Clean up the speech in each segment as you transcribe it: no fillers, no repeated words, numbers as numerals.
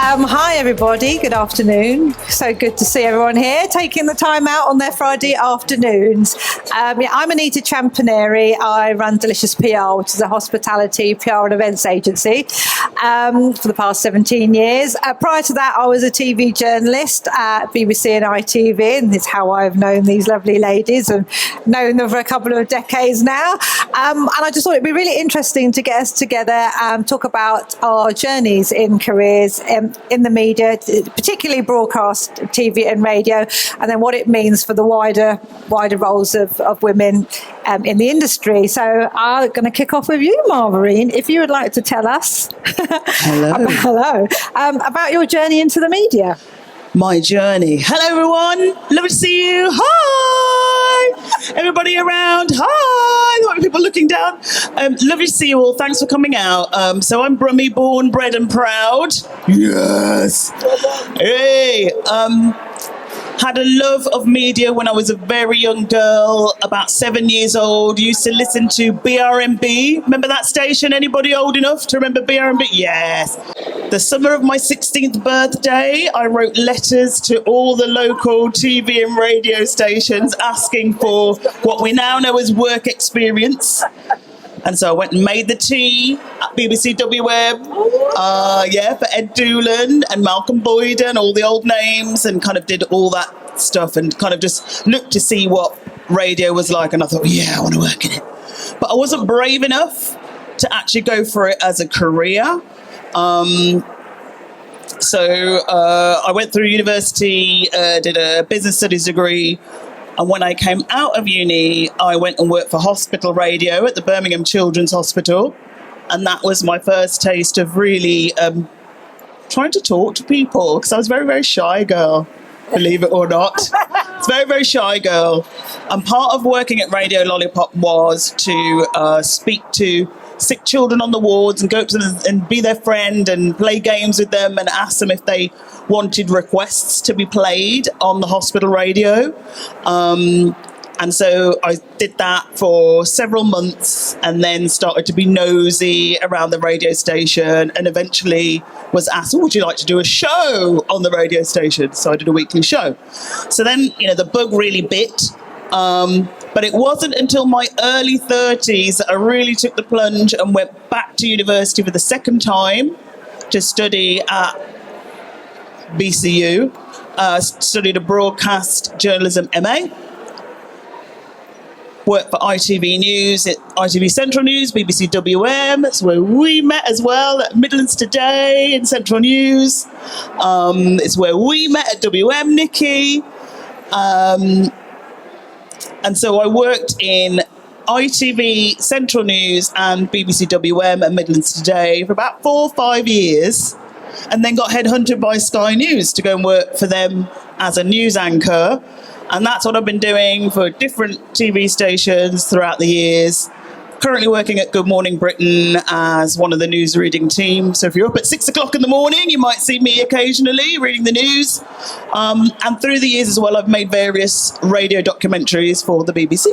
Hi everybody, good afternoon. So good to see everyone here, taking the time out on their Friday afternoons. I'm Anita Champaneri. I run Delicious PR, which is a hospitality PR and events agency, for the past 17 years. Prior to that, I was a TV journalist at BBC and ITV, and it's how I've known these lovely ladies and known them for a couple of decades now. And I just thought it'd be really interesting to get us together and talk about our journeys in careers in the media, particularly broadcast TV and radio, and then what it means for the wider roles of women in the industry. So I'm going to kick off with you, Margarine, if you would like to tell us about your journey into the media. My journey. Hello, everyone. Lovely to see you. Hi. Everybody around. Hi. There are people looking down. Lovely to see you all. Thanks for coming out. So I'm Brummie, born, bred and proud. Yes. Hey. Had a love of media when I was a very young girl, about 7 years old. Used to listen to BRMB. Remember that station? Anybody old enough to remember BRMB? Yes. The summer of my 16th birthday, I wrote letters to all the local TV and radio stations asking for what we now know as work experience. And so I went and made the tea at BBC WM, for Ed Doolan and Malcolm Boyden and all the old names, and kind of did all that stuff and kind of just looked to see what radio was like. And I thought, yeah, I want to work in it. But I wasn't brave enough to actually go for it as a career. So I went through university, did a business studies degree. And when I came out of uni, I went and worked for hospital radio at the Birmingham Children's Hospital. And that was my first taste of really trying to talk to people, because I was a very, very shy girl, believe it or not. It's a very, very shy girl. And part of working at Radio Lollipop was to speak to sick children on the wards and go to them and be their friend and play games with them and ask them if they wanted requests to be played on the hospital radio. And so I did that for several months and then started to be nosy around the radio station and eventually was asked, would you like to do a show on the radio station? So I did a weekly show. So then, the bug really bit. But it wasn't until my early 30s that I really took the plunge and went back to university for the second time to study at BCU. Studied a broadcast journalism MA. Worked for ITV News, ITV Central News, BBC WM. That's where we met as well, at Midlands Today in Central News. It's where we met at WM, Nikki. And so I worked in ITV, Central News and BBC WM and Midlands Today for about 4 or 5 years, and then got headhunted by Sky News to go and work for them as a news anchor. And that's what I've been doing for different TV stations throughout the years. Currently working at Good Morning Britain as one of the news reading team. So if you're up at 6 o'clock in the morning, you might see me occasionally reading the news. And through the years as well, I've made various radio documentaries for the BBC.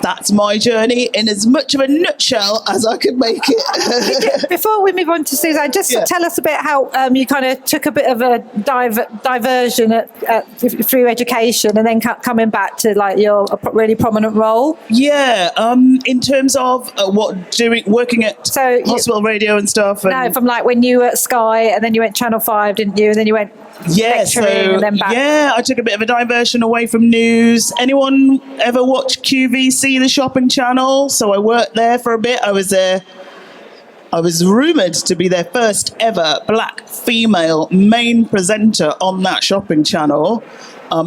That's my journey in as much of a nutshell as I could make it. Before we move on to Suzanne, just tell us a bit how you kind of took a bit of a diversion through education and then coming back to like your really prominent role. Yeah, in terms of working at hospital radio and stuff. No, from like when you were at Sky and then you went Channel 5, didn't you? And then you went and then back. Yeah, I took a bit of a diversion away from news. Anyone ever watch QVC, the shopping channel? So I worked there for a bit. I was rumoured to be their first ever black female main presenter on that shopping channel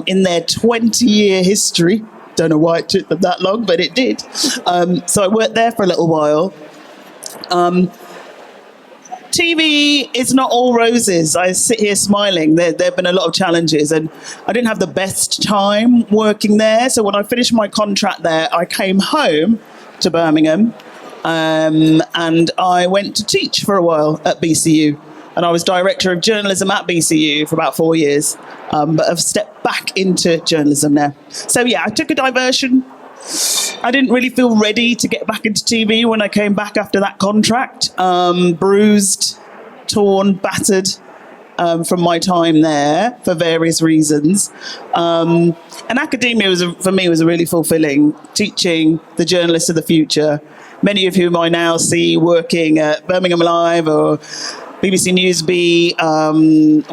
in their 20-year history. Don't know why it took them that long, but it did. So I worked there for a little while. TV is not all roses. I sit here smiling. There have been a lot of challenges and I didn't have the best time working there. So when I finished my contract there, I came home to Birmingham and I went to teach for a while at BCU. And I was director of journalism at BCU for about 4 years, but I've stepped back into journalism now. So yeah, I took a diversion. I didn't really feel ready to get back into TV when I came back after that contract. Bruised, torn, battered, from my time there for various reasons. And academia for me was a really fulfilling, teaching the journalists of the future, many of whom I now see working at Birmingham Live or BBC Newsbee.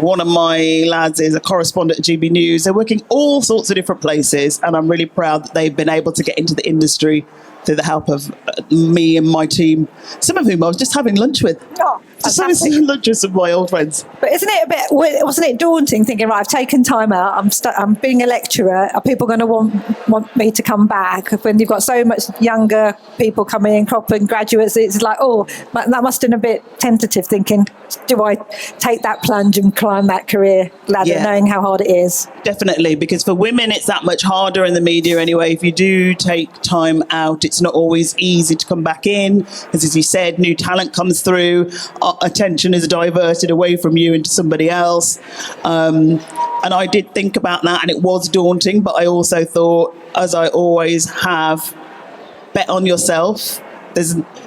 One of my lads is a correspondent at GB News. They're working all sorts of different places, and I'm really proud that they've been able to get into the industry through the help of me and my team, some of whom I was just having lunch with. Oh, just having lunch with some of my old friends. But wasn't it daunting thinking, right, I've taken time out, I'm being a lecturer, are people going to want me to come back? When you've got so much younger people coming in, cropping graduates, it's like, oh, that must have been a bit tentative thinking, do I take that plunge and climb that career ladder knowing how hard it is? Definitely, because for women it's that much harder in the media anyway. If you do take time out, it's not always easy to come back in, because as you said, new talent comes through, attention is diverted away from you into somebody else. And I did think about that, and it was daunting, but I also thought, as I always have, bet on yourself.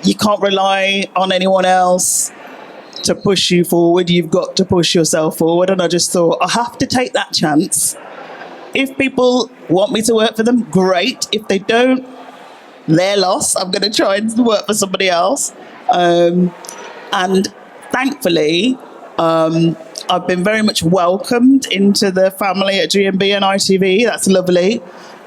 You can't rely on anyone else to push you forward. You've got to push yourself forward. And I just thought, I have to take that chance. If people want me to work for them, great. If they don't, their loss. I'm going to try and work for somebody else. And thankfully, I've been very much welcomed into the family at GMB and ITV. That's lovely.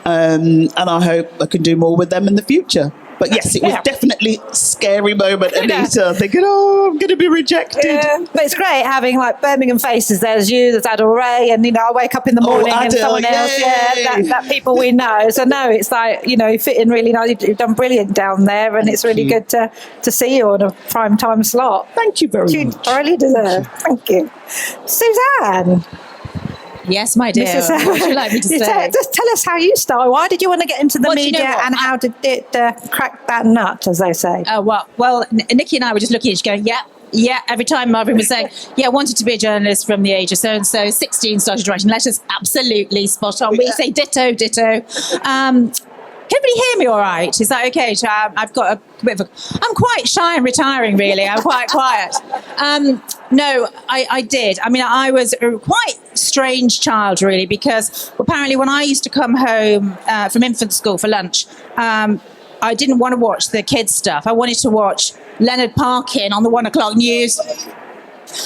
And I hope I can do more with them in the future. But yes, it was definitely a scary moment, Anita, thinking, oh, I'm going to be rejected. Yeah. But it's great having like Birmingham faces. There's you, there's Adil Ray, and, I wake up in the morning and someone else, that people we know. So no, it's like, you fit in really nice. You've done brilliant down there, and it's really good to see you on a prime time slot. Thank you very much. You thoroughly deserve. Thank you. Suzanne. Yes, my dear. What would you like me to say? Just tell us how you started. Why did you want to get into the media, and how did it crack that nut, as they say? Well, Nikki and I were just looking at each going, yeah. Every time Margarine was saying, I wanted to be a journalist from the age of so-and-so, 16, started writing letters. Absolutely spot on. We say ditto. Can everybody hear me all right? Is that okay? I've got a bit of I'm quite shy and retiring, really. I'm quite quiet. No, I did. I mean, I was a quite strange child, really, because apparently when I used to come home from infant school for lunch, I didn't want to watch the kids' stuff. I wanted to watch Leonard Parkin on the 1 o'clock news.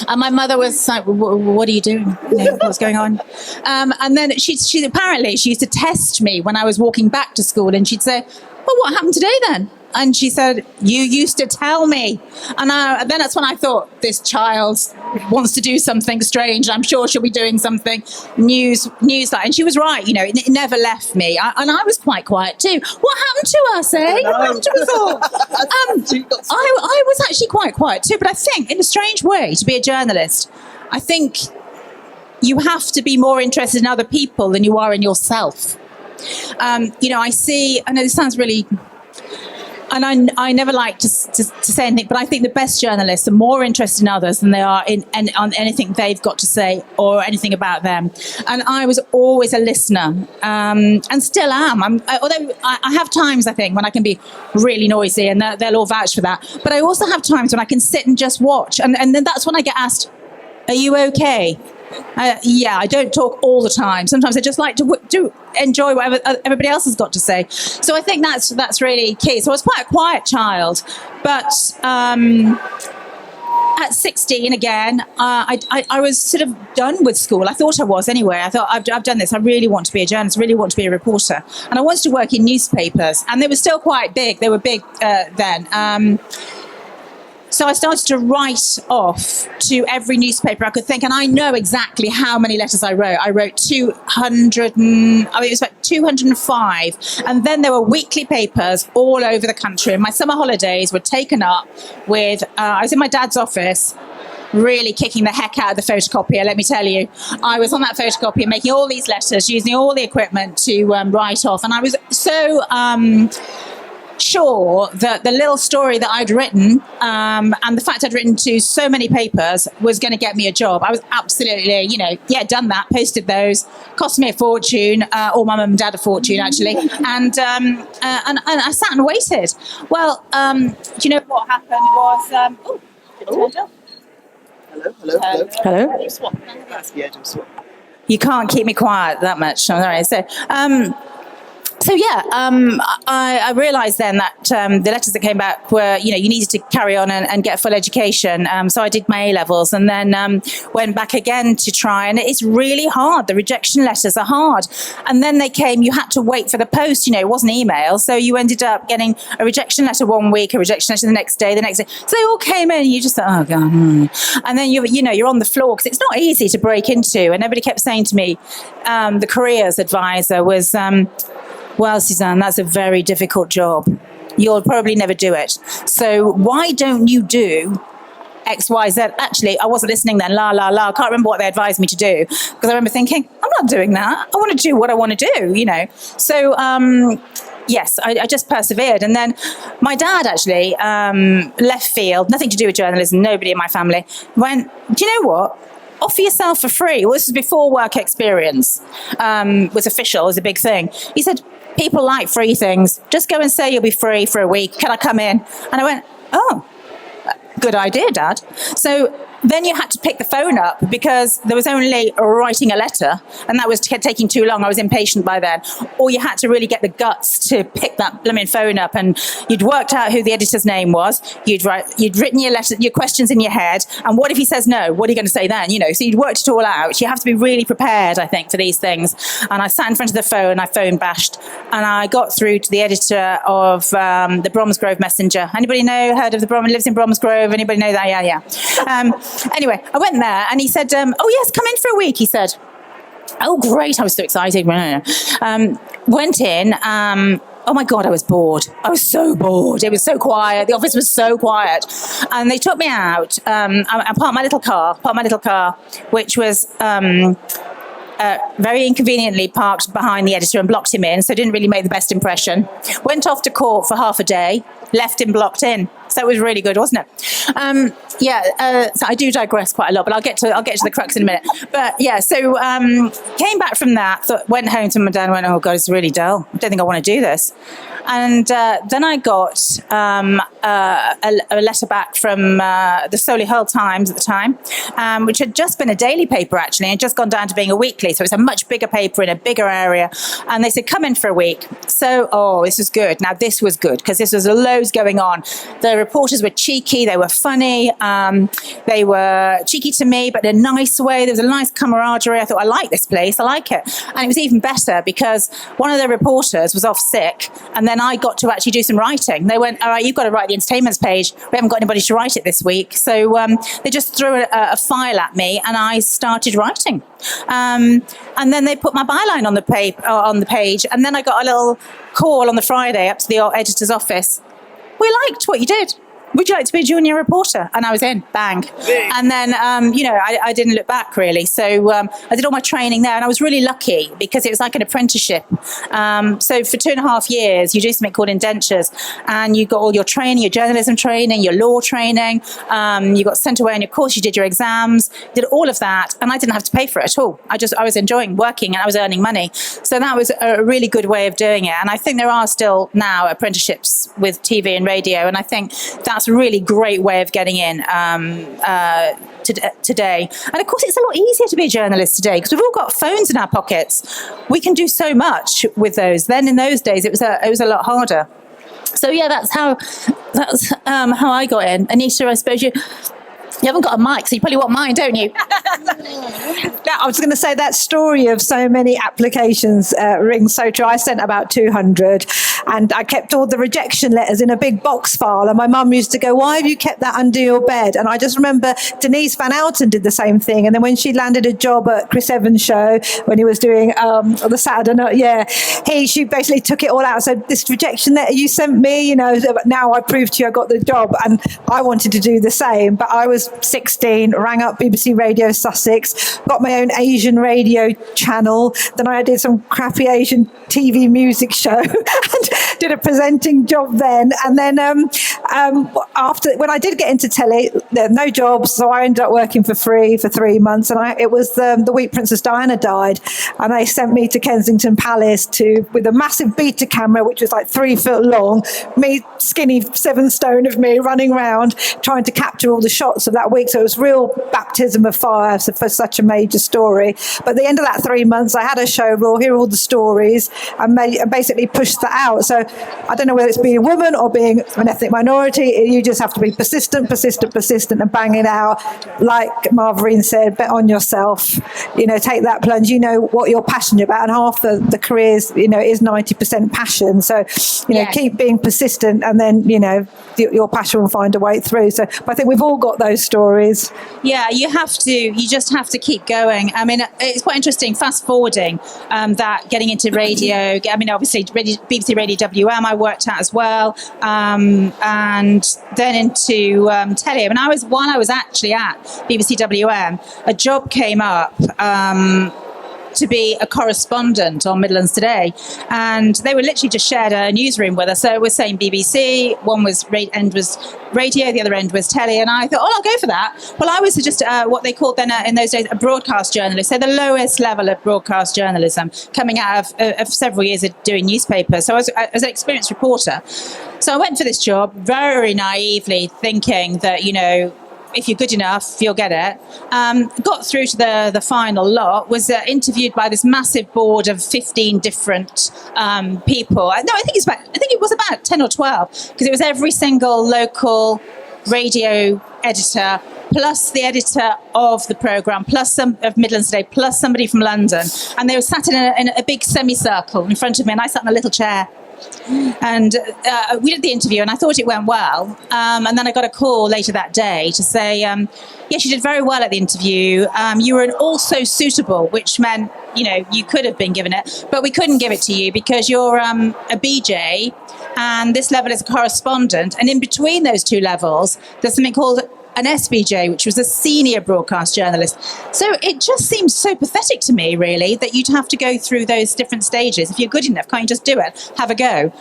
And my mother was like, what are you doing? What's going on? And then she apparently used to test me when I was walking back to school, and she'd say, well, what happened today then? And she said, you used to tell me. And then that's when I thought, this child wants to do something strange. I'm sure she'll be doing something news like. And she was right, it never left me. And I was quite quiet too. What happened to us, eh? What happened to us all? I was actually quite quiet too. But I think, in a strange way, to be a journalist, I think you have to be more interested in other people than you are in yourself. I know this sounds really... And I never like to say anything, but I think the best journalists are more interested in others than they are on anything they've got to say or anything about them. And I was always a listener, and still am. Although I have times, I think, when I can be really noisy, and they'll all vouch for that. But I also have times when I can sit and just watch. And then that's when I get asked, are you okay? I don't talk all the time. Sometimes I just like to enjoy whatever everybody else has got to say. So I think that's really key. So I was quite a quiet child, but at 16 again, I was sort of done with school. I thought I was anyway. I thought, I've done this. I really want to be a journalist, really want to be a reporter. And I wanted to work in newspapers. And they were still quite big. They were big then. So I started to write off to every newspaper I could think, and I know exactly how many letters I wrote. I wrote 200, it was about 205, and then there were weekly papers all over the country. And my summer holidays were taken up with, I was in my dad's office, really kicking the heck out of the photocopier, let me tell you. I was on that photocopier making all these letters, using all the equipment to write off, and I was so... sure that the little story that I'd written and the fact I'd written to so many papers was going to get me a job. I was absolutely, done that, posted those, cost me a fortune, or my mum and dad a fortune actually, and I sat and waited. Well, do you know what happened was, Hello. You can't keep me quiet that much. I'm sorry. I realised then that the letters that came back were, you needed to carry on and get full education. So I did my A-levels and then went back again to try. And it's really hard. The rejection letters are hard. And then they came, you had to wait for the post, it wasn't email. So you ended up getting a rejection letter one week, a rejection letter the next day. So they all came in and you just thought, oh God. And then you're on the floor because it's not easy to break into. And everybody kept saying to me, the careers advisor was, well, Suzanne, that's a very difficult job. You'll probably never do it. So why don't you do X, Y, Z? Actually, I wasn't listening then. La, la, la. I can't remember what they advised me to do because I remember thinking, I'm not doing that. I want to do what I want to do, So, yes, I just persevered. And then my dad actually, left field, nothing to do with journalism, nobody in my family, went, do you know what? Offer yourself for free. Well, this was before work experience was official, was a big thing. He said, people like free things. Just go and say you'll be free for a week. Can I come in? And I went, oh, good idea, Dad. So then you had to pick the phone up because there was only writing a letter and that was taking too long. I was impatient by then. Or you had to really get the guts to pick that blooming phone up and you'd worked out who the editor's name was. You'd written your letter, your questions in your head. And what if he says no? What are you going to say then? So you'd worked it all out. You have to be really prepared, I think, for these things. And I sat in front of the phone, I phone bashed and I got through to the editor of the Bromsgrove Messenger. Anybody heard of lives in Bromsgrove? Anybody know that? Yeah. Anyway, I went there and he said, oh yes, come in for a week, he said. Oh great, I was so excited. Went in, oh my God, I was bored. I was so bored. It was so quiet. The office was so quiet. And they took me out. I parked my little car, which was very inconveniently parked behind the editor and blocked him in, so didn't really make the best impression. Went off to court for half a day, left him blocked in. So it was really good, wasn't it? So I do digress quite a lot, but I'll get to the crux in a minute. But yeah, so came back from that, went home to my dad and went, oh God, it's really dull. I don't think I want to do this. And then I got a letter back from the Solihull Times at the time, which had just been a daily paper actually, and just gone down to being a weekly. So it's a much bigger paper in a bigger area. And they said, come in for a week. So, this was good. Now this was good because this was loads going on. The reporters were cheeky. They were funny. They were cheeky to me, but in a nice way. There was a nice camaraderie. I thought, I like this place. I like it. And it was even better because one of the reporters was off sick. And then I got to actually do some writing. They went, all right, you've got to write the entertainments page. We haven't got anybody to write it this week. So they just threw a file at me and I started writing. And then they put my byline on the page. And then I got a little call on the Friday up to the editor's office. We liked what you did. Would you like to be a junior reporter? And I was in, bang. And then, I didn't look back really. So I did all my training there and I was really lucky because it was like an apprenticeship. So for 2.5 years, you do something called indentures and you got all your training, your journalism training, your law training. You got sent away on your course, you did your exams, did all of that. And I didn't have to pay for it at all. I was enjoying working and I was earning money. So that was a really good way of doing it. And I think there are still now apprenticeships with TV and radio. And I think that's a really great way of getting in today. And of course, it's a lot easier to be a journalist today because we've all got phones in our pockets. We can do so much with those. Then in those days, it was a lot harder. So yeah, that's how I got in. Anita, I suppose you haven't got a mic, so you probably want mine, don't you? Now, I was going to say that story of so many applications rings so true. I sent about 200 and I kept all the rejection letters in a big box file. And my mum used to go, why have you kept that under your bed? And I just remember Denise Van Outen did the same thing. And then when she landed a job at Chris Evans' show, when he was doing the Saturday night, she basically took it all out. So this rejection letter you sent me, now I proved to you I got the job. And I wanted to do the same, but I was 16, rang up BBC Radio Sussex, got my own Asian radio channel. Then I did some crappy Asian TV music show. And did a presenting job then. And then after, when I did get into telly, there were no jobs, so I ended up working for free for 3 months. And it was the week Princess Diana died, and they sent me to Kensington Palace with a massive beta camera, which was like 3 foot long, me skinny 7 stone of me running around trying to capture all the shots of that week. So it was real baptism of fire for such a major story. But at the end of that 3 months, I had a show reel, hear all the stories, and basically pushed that out. So I don't know whether it's being a woman or being an ethnic minority, you just have to be persistent, and bang it out. Like Margarine said, bet on yourself, take that plunge, what you're passionate about, and half the career is 90% passion. So, keep being persistent, and then, your passion will find a way through. So but I think we've all got those stories. Yeah, you just have to keep going. I mean, it's quite interesting, fast forwarding that getting into radio. I mean, obviously, BBC Radio WM I worked at as well, and then into telly. I mean, while I was actually at BBC WM, a job came up to be a correspondent on Midlands Today, and they were literally just shared a newsroom with us. So it was saying BBC, one end was radio, the other end was telly, and I thought, I'll go for that. Well, I was just what they called then in those days a broadcast journalist, so the lowest level of broadcast journalism, coming out of several years of doing newspapers. So I was an experienced reporter. So I went for this job very naively, thinking that, if you're good enough, you'll get it. Got through to the final lot, was interviewed by this massive board of 15 different people. I think it was about 10 or 12, because it was every single local radio editor, plus the editor of the programme, plus some of Midlands Today, plus somebody from London. And they were sat in a big semicircle in front of me, and I sat in a little chair. And we did the interview, and I thought it went well. And then I got a call later that day to say, yes, you did very well at the interview. You were an also suitable, which meant, you could have been given it, but we couldn't give it to you because you're a BJ, and this level is a correspondent. And in between those two levels, there's something called an SBJ, which was a senior broadcast journalist. So it just seems so pathetic to me, really, that you'd have to go through those different stages. If you're good enough, can't you just do it? Have a go.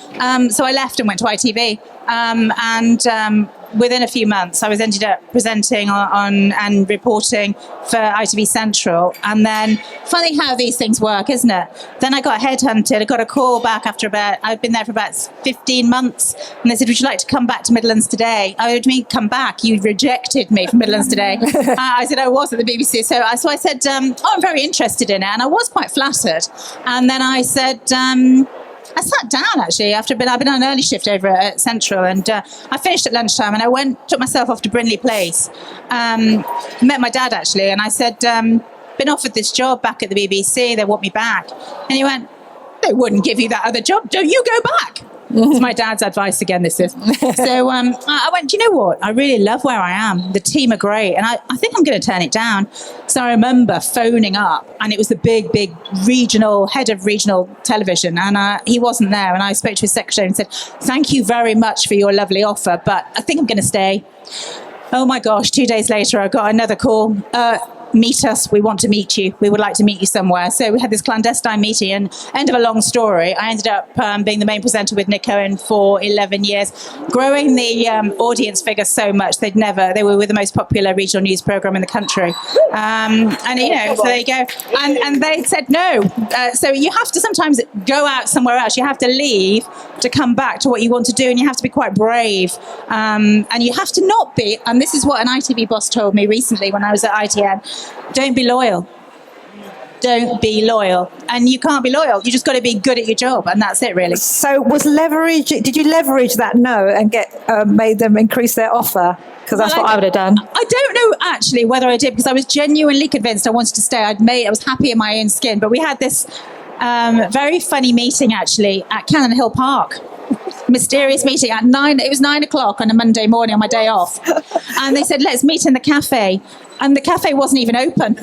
So I left and went to ITV. And within a few months, I was ended up presenting on and reporting for ITV Central. And then, funny how these things work, isn't it? Then I got headhunted. I got a call back after I'd been there for about 15 months. And they said, would you like to come back to Midlands Today? I would mean, come back. You rejected me from Midlands Today. I said, I was at the BBC. So I said, I'm very interested in it. And I was quite flattered. And then I said, I sat down actually after I've been on an early shift over at Central, and I finished at lunchtime, and took myself off to Brindley Place. Met my dad actually, and I said, been offered this job back at the BBC, they want me back. And he went, they wouldn't give you that other job, don't you go back? It's my dad's advice again, this is. So I went, do you know what? I really love where I am. The team are great. And I think I'm going to turn it down. So I remember phoning up, and it was the big head of regional television. And he wasn't there. And I spoke to his secretary and said, thank you very much for your lovely offer, but I think I'm going to stay. Oh my gosh, 2 days later, I got another call. Meet us, we want to meet you, we would like to meet you somewhere. So we had this clandestine meeting, and end of a long story, I ended up being the main presenter with Nick Owen for 11 years, growing the audience figure so much they were the most popular regional news programme in the country. And so there you go. And they said no. So you have to sometimes go out somewhere else, you have to leave to come back to what you want to do, and you have to be quite brave. And you have to not be, and this is what an ITV boss told me recently when I was at ITN, don't be loyal. Don't be loyal. And you can't be loyal. You just got to be good at your job, and that's it, really. So did you leverage that no and made them increase their offer? Because that's what I would have done. I don't know actually whether I did, because I was genuinely convinced I wanted to stay. I was happy in my own skin. But we had this very funny meeting actually at Cannon Hill Park. Mysterious meeting at 9. It was 9 o'clock on a Monday morning on my day off, and they said, let's meet in the cafe. And the cafe wasn't even open.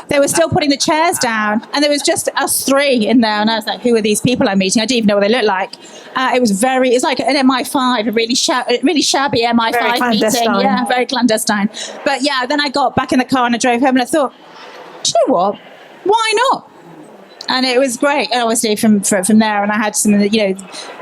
They were still putting the chairs down, and there was just us 3 in there. And I was like, who are these people I'm meeting? I didn't even know what they looked like. It's like an MI5, a really shabby MI5 meeting. Yeah, very clandestine. But yeah, then I got back in the car and I drove home, and I thought, do you know what? Why not? And it was great, and obviously from there, and I had some of the,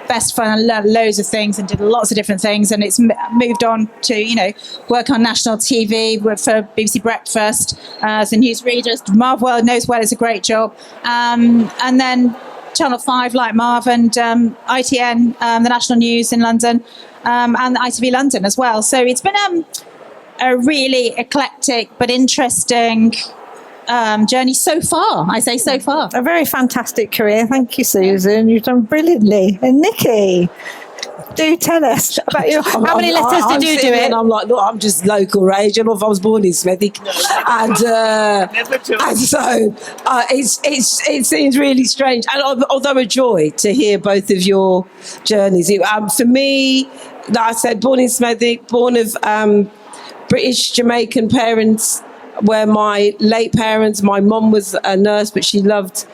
best fun. I learned loads of things and did lots of different things, and it's moved on to, work on national TV for BBC Breakfast as a newsreader. Marv well knows well, it's a great job. And then Channel 5, like Marv, and ITN, the national news in London, and ITV London as well. So it's been a really eclectic but interesting journey so far. I say so far. A very fantastic career. Thank you, Susan. You've done brilliantly. And Nikki, do tell us about your. How many letters did you do it? And I'm like, look, I'm just local radio. I was born in Smethwick, and so it seems really strange. And although a joy to hear both of your journeys. For me, like I said, born in Smethwick, born of British Jamaican parents. Where my late parents, my mum was a nurse, but she loved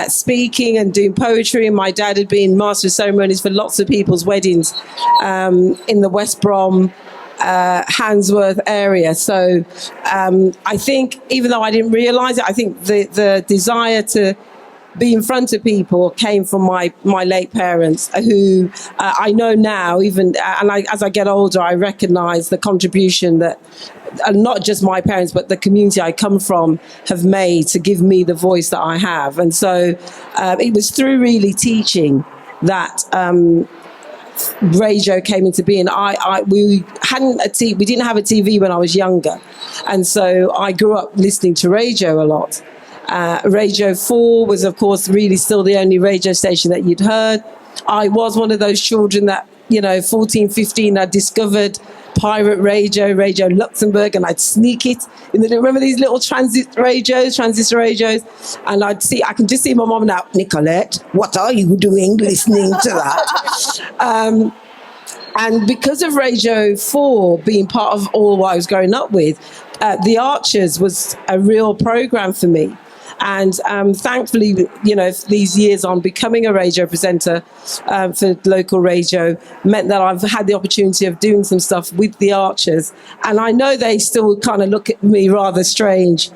speaking and doing poetry, and my dad had been master of ceremonies for lots of people's weddings in the West Brom, Handsworth area. So I think, even though I didn't realise it, I think the desire to be in front of people came from my late parents, who I know now, as I get older, I recognise the contribution that not just my parents, but the community I come from have made to give me the voice that I have. And so it was through really teaching that radio came into being. We didn't have a TV when I was younger, and so I grew up listening to radio a lot. Radio 4 was, of course, really still the only radio station that you'd heard. I was one of those children that, 14, 15, I discovered pirate Radio Luxembourg, and I'd sneak it. Remember these little transistor radios? And I can just see my mom now, Nicolette, what are you doing listening to that? And because of Radio 4 being part of all what I was growing up with, The Archers was a real program for me. And thankfully, these years on becoming a radio presenter for local radio meant that I've had the opportunity of doing some stuff with the Archers. And I know they still kind of look at me rather strange,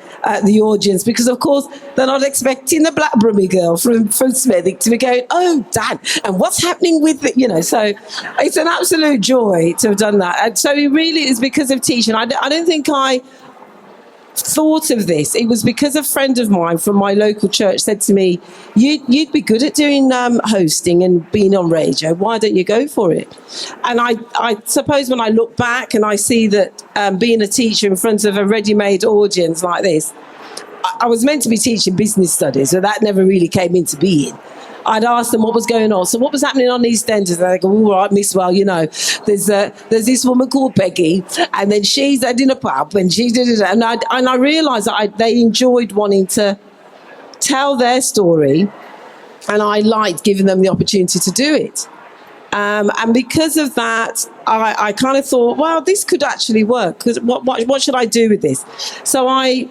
the audience, because, of course, they're not expecting the black brummy girl from Smethwick to be going, oh, Dad, and what's happening with it? So it's an absolute joy to have done that. And so it really is because of teaching. I don't think I thought of this. It was because a friend of mine from my local church said to me, you'd be good at doing hosting and being on radio. Why don't you go for it? And I suppose when I look back and I see that being a teacher in front of a ready-made audience like this, I was meant to be teaching business studies, so that never really came into being. I'd ask them what was going on. So what was happening on EastEnders? And they go, all right, Miss, well, there's this woman called Peggy, and then she's in a pub, and she did it. And I realised that they enjoyed wanting to tell their story, and I liked giving them the opportunity to do it. And because of that, I kind of thought, well, this could actually work. Because what should I do with this? So I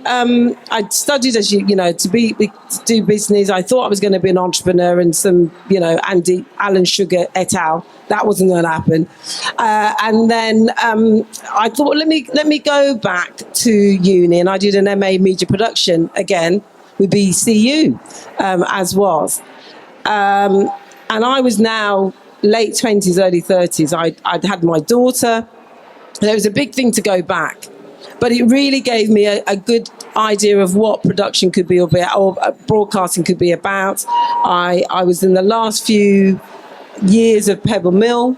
studied, as to do business. I thought I was going to be an entrepreneur, and some, Alan Sugar et al. That wasn't going to happen. And then I thought, let me go back to uni, and I did an MA Media Production again with BCU, as was. And I was now late 20s, early 30s. I'd had my daughter. There was a big thing to go back, but it really gave me a good idea of what production could be about, or broadcasting could be about. I was in the last few years of Pebble Mill,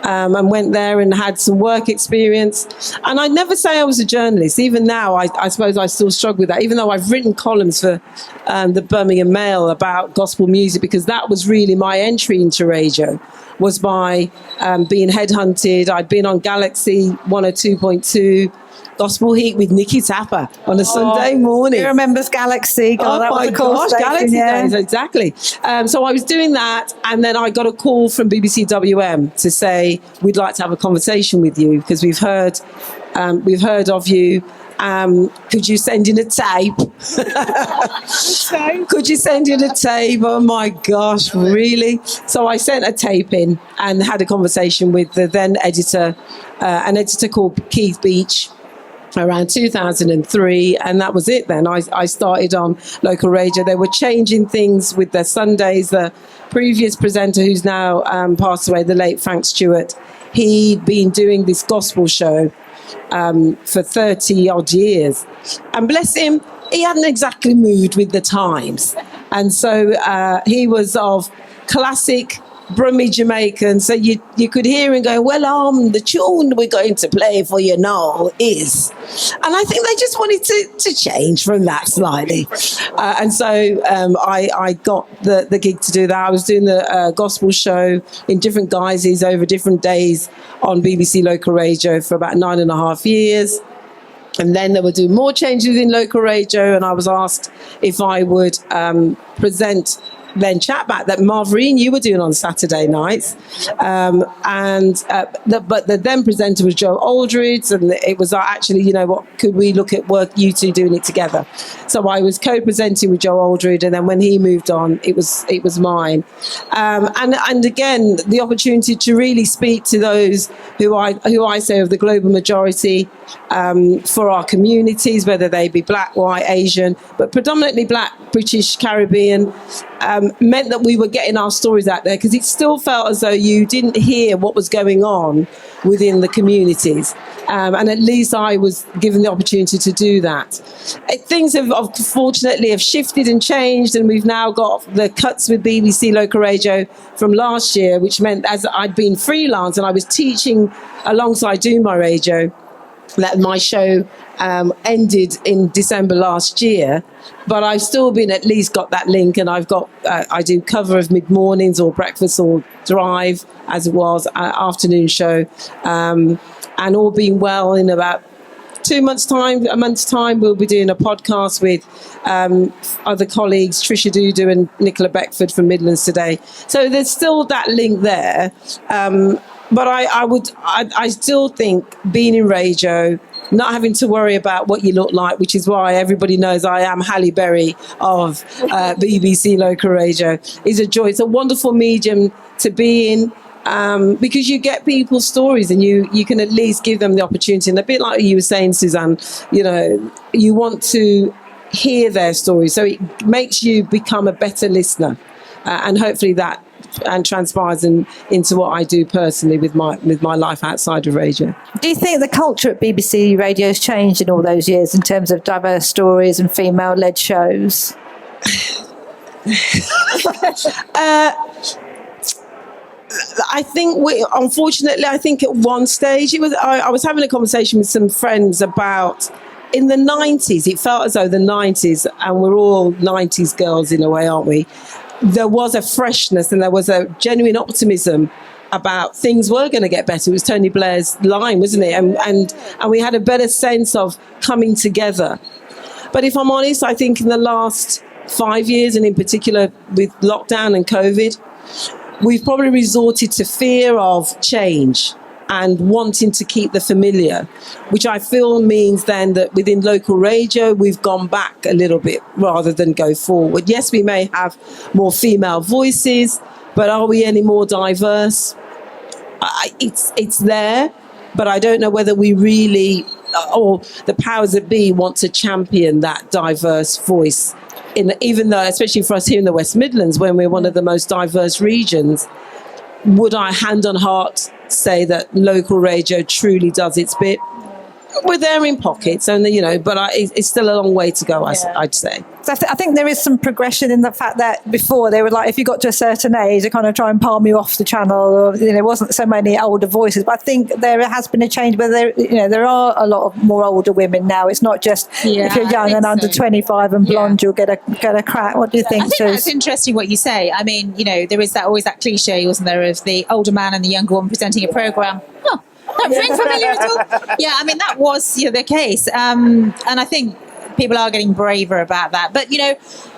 and went there and had some work experience. And I'd never say I was a journalist. Even now, I suppose I still struggle with that, even though I've written columns for the Birmingham Mail about gospel music, because that was really my entry into radio, was by being headhunted. I'd been on Galaxy 102.2, Gospel Heat with Nikki Tapper on a Sunday morning. Who remembers Galaxy? God, that was a cool station, Galaxy days, exactly. So I was doing that, and then I got a call from BBC WM to say, we'd like to have a conversation with you, because we've heard of you. Could you send in a tape? Could you send in a tape? Oh my gosh, really? So I sent a tape in and had a conversation with the then editor, an editor called Keith Beach. around 2003, and that was it then. I started on local radio. They were changing things with their Sundays. The previous presenter, who's now passed away, the late Frank Stewart, he'd been doing this gospel show for 30 odd years, and bless him, he hadn't exactly moved with the times, and so he was of classic Brummie Jamaican, so you could hear him going, well, the tune we're going to play for you now is, and I think they just wanted to change from that slightly, and so I got the gig to do that. I was doing the gospel show in different guises over different days on BBC Local Radio for about 9.5 years. And then they were doing more changes in local radio, and I was asked if I would present then chat back that Margarine you were doing on Saturday nights, but the then presenter was Joe Aldridge, and it was actually, you know what, could we look at you two doing it together? So I was co-presenting with Joe Aldridge, and then when he moved on, it was mine, and again the opportunity to really speak to those who I say of the global majority for our communities, whether they be Black, White, Asian, but predominantly Black, British, Caribbean. Meant that we were getting our stories out there, because it still felt as though you didn't hear what was going on within the communities, and at least I was given the opportunity to do that. Things have fortunately shifted and changed, and we've now got the cuts with BBC Local Radio from last year, which meant as I'd been freelance and I was teaching alongside doing my radio, that my show ended in December last year, but I've still been at least got that link, and I've got I do cover of mid-mornings or breakfast or drive, as it was, afternoon show, and all being well, in about a month's time, we'll be doing a podcast with other colleagues, Trisha Dudu and Nicola Beckford from Midlands Today. So there's still that link there. But I still think being in radio, not having to worry about what you look like, which is why everybody knows I am Halle Berry of BBC Local Radio, is a joy. It's a wonderful medium to be in, because you get people's stories, and you can at least give them the opportunity. And a bit like you were saying, Suzanne, you want to hear their stories, so it makes you become a better listener, and hopefully that transpires into what I do personally with my life outside of radio. Do you think the culture at BBC Radio has changed in all those years in terms of diverse stories and female-led shows? I think unfortunately, I think at one stage I was having a conversation with some friends about, in the 90s, it felt as though the 90s, and we're all 90s girls in a way, aren't we? There was a freshness and there was a genuine optimism about things were going to get better. It was Tony Blair's line, wasn't it? And we had a better sense of coming together. But if I'm honest, I think in the last 5 years, and in particular with lockdown and COVID, we've probably resorted to fear of change and wanting to keep the familiar, which I feel means then that within local radio, we've gone back a little bit rather than go forward. Yes, we may have more female voices, but are we any more diverse? It's there, but I don't know whether we really, or the powers that be, want to champion that diverse voice. Even though, especially for us here in the West Midlands, when we're one of the most diverse regions, would I hand on heart say that local radio truly does its bit? We're there in pockets, and but it's still a long way to go. I'd say. So I think there is some progression in the fact that before they were like, if you got to a certain age, they kind of try and palm you off the channel, or there wasn't so many older voices. But I think there has been a change where there are a lot of more older women now. It's not just if you're young and under 25 and blonde, you'll get a crack. What do you think? I think that's interesting what you say. I mean, there is always that cliche, wasn't there, of the older man and the younger one presenting a programme. Not very familiar at all. Yeah, I mean, that was the case. And I think people are getting braver about that. But,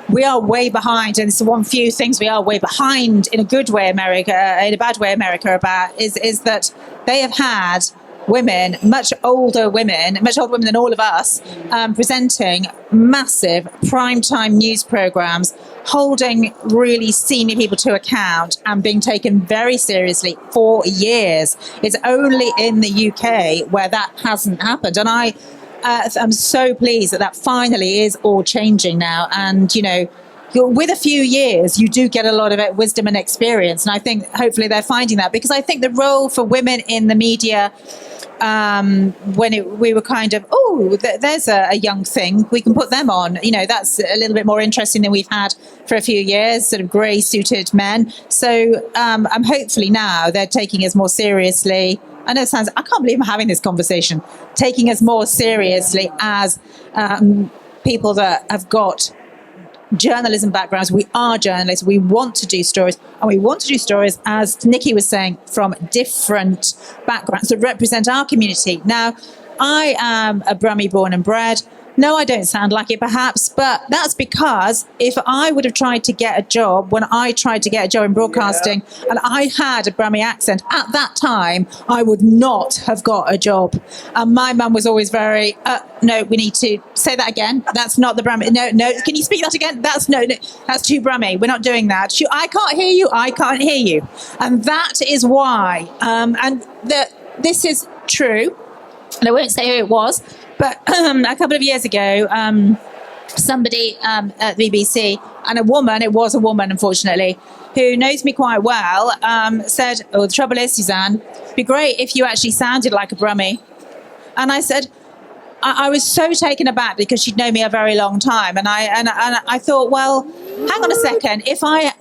we are way behind. And it's the one few things we are way behind in a good way, America, in a bad way, America, about is that they have had women, much older women than all of us, presenting massive primetime news programmes, holding really senior people to account and being taken very seriously for years. It's only in the UK where that hasn't happened. And I'm so pleased that finally is all changing now. And, with a few years, you do get a lot of wisdom and experience. And I think hopefully they're finding that, because I think the role for women in the media, we were kind of, there's a young thing, we can put them on. That's a little bit more interesting than we've had for a few years, sort of grey suited men. So I'm hopefully now they're taking us more seriously. I know it sounds, I can't believe I'm having this conversation, taking us more seriously as people that have got journalism backgrounds. We are journalists. We want to do stories, and we want to do stories, as Nikki was saying, from different backgrounds that represent our community. Now, I am a Brummie born and bred. No, I don't sound like it, perhaps, but that's because if I would have tried to get a job when I tried to get a job in broadcasting, and I had a Brummie accent at that time, I would not have got a job. And my mum was always very, no, we need to say that again. That's not the Brummie. No, can you speak that again? That's too Brummie. We're not doing that. I can't hear you. I can't hear you. And that is why. This is true. And I won't say who it was, but a couple of years ago, somebody at the BBC, and it was a woman, unfortunately, who knows me quite well, said, the trouble is, Suzanne, it'd be great if you actually sounded like a Brummie. And I said, I was so taken aback, because she'd known me a very long time. And I thought, well, hang on a second. If I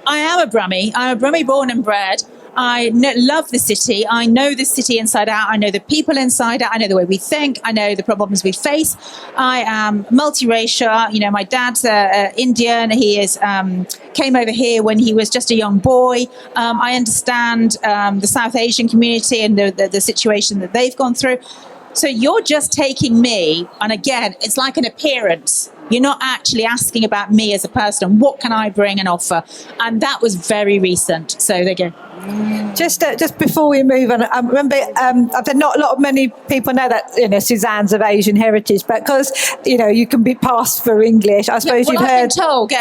am a Brummie, I'm a Brummie born and bred. I love the city. I know the city inside out. I know the people inside out. I know the way we think. I know the problems we face. I am multiracial. My dad's Indian. He came over here when he was just a young boy. I understand the South Asian community and the situation that they've gone through. So you're just taking me, and again, it's like an appearance. You're not actually asking about me as a person. What can I bring and offer? And that was very recent. So there you go. Just before we move on, I remember not many people know that Suzanne's of Asian heritage, but because you can be passed for English. I suppose you've heard. I've been told,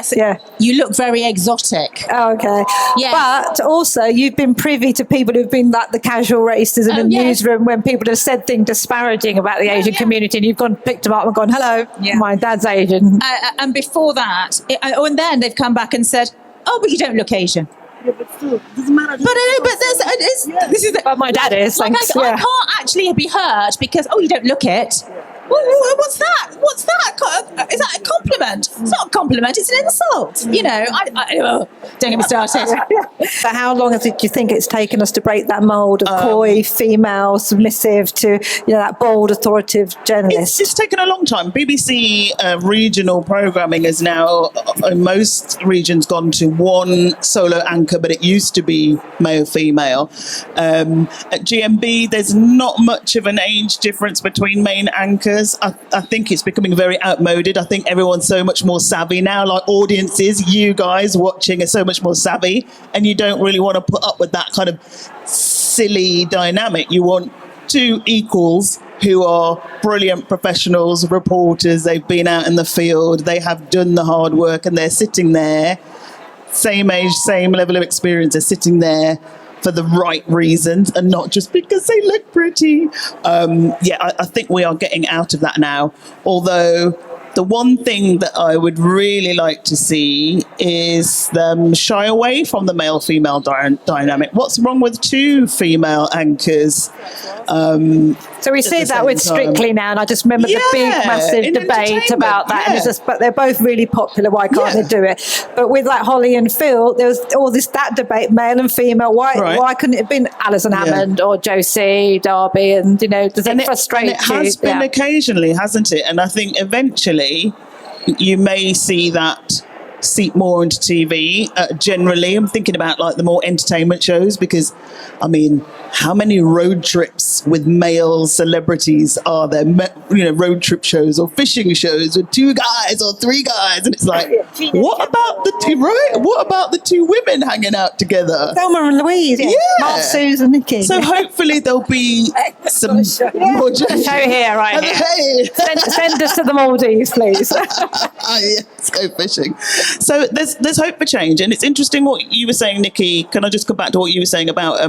you look very exotic. Oh, okay, yes. But also you've been privy to people who've been like the casual racism in the newsroom when people have said things disparaging about the Asian community, and you've picked them up and gone, "Hello, my dad's Asian." And before that, and then they've come back and said, "Oh, but you don't look Asian." Yeah, but still, it doesn't matter. This is my dad is. I can't actually be hurt because you don't look it. What's that? Is that a compliment? It's not a compliment. It's an insult. Don't get me started. But how long do you think it's taken us to break that mould of coy, female, submissive to that bold, authoritative journalist? It's taken a long time. BBC regional programming is now in most regions gone to one solo anchor, but it used to be male-female. At GMB, there's not much of an age difference between main anchors. I think it's becoming very outmoded. I think everyone's so much more savvy now. Like audiences, you guys watching are so much more savvy, and you don't really want to put up with that kind of silly dynamic. You want two equals who are brilliant professionals, reporters. They've been out in the field. They have done the hard work, and they're sitting there, same age, same level of experience. They're sitting there for the right reasons and not just because they look pretty. I think we are getting out of that now. Although the one thing that I would really like to see is them shy away from the male-female dynamic. What's wrong with two female anchors? So we see that with Strictly now, and I just remember the big, massive debate about that. And it's just, but they're both really popular. Why can't they do it? But with like Holly and Phil, there was all that debate, male and female. Why couldn't it have been Alison Hammond or Josie, Darby? And does it frustrate you? It has been occasionally, hasn't it? And I think eventually you may see that seep more into TV. Generally, I'm thinking about like the more entertainment shows, because how many road trips with male celebrities are there? Road trip shows or fishing shows with two guys or three guys, and it's like, what about the two? Right? What about the two women hanging out together? Thelma and Louise, Mark, Susan, Nikki. So hopefully there'll be some more show here, right here. Hey. Send us to the Maldives, please. Let's go fishing. So there's hope for change, and it's interesting what you were saying, Nikki. Can I just come back to what you were saying about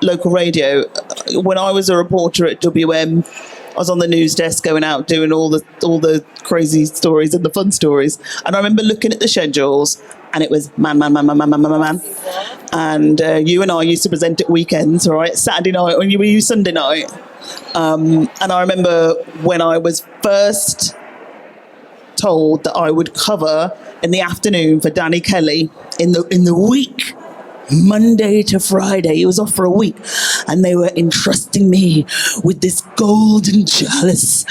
local radio? When I was a reporter at WM, was on the news desk going out doing all the crazy stories and the fun stories. And I remember looking at the schedules, and it was man. And you and I used to present at weekends, right? Saturday night, when you were Sunday night. And I remember when I was first told that I would cover in the afternoon for Danny Kelly in the week, Monday to Friday. He was off for a week, and they were entrusting me with this golden chalice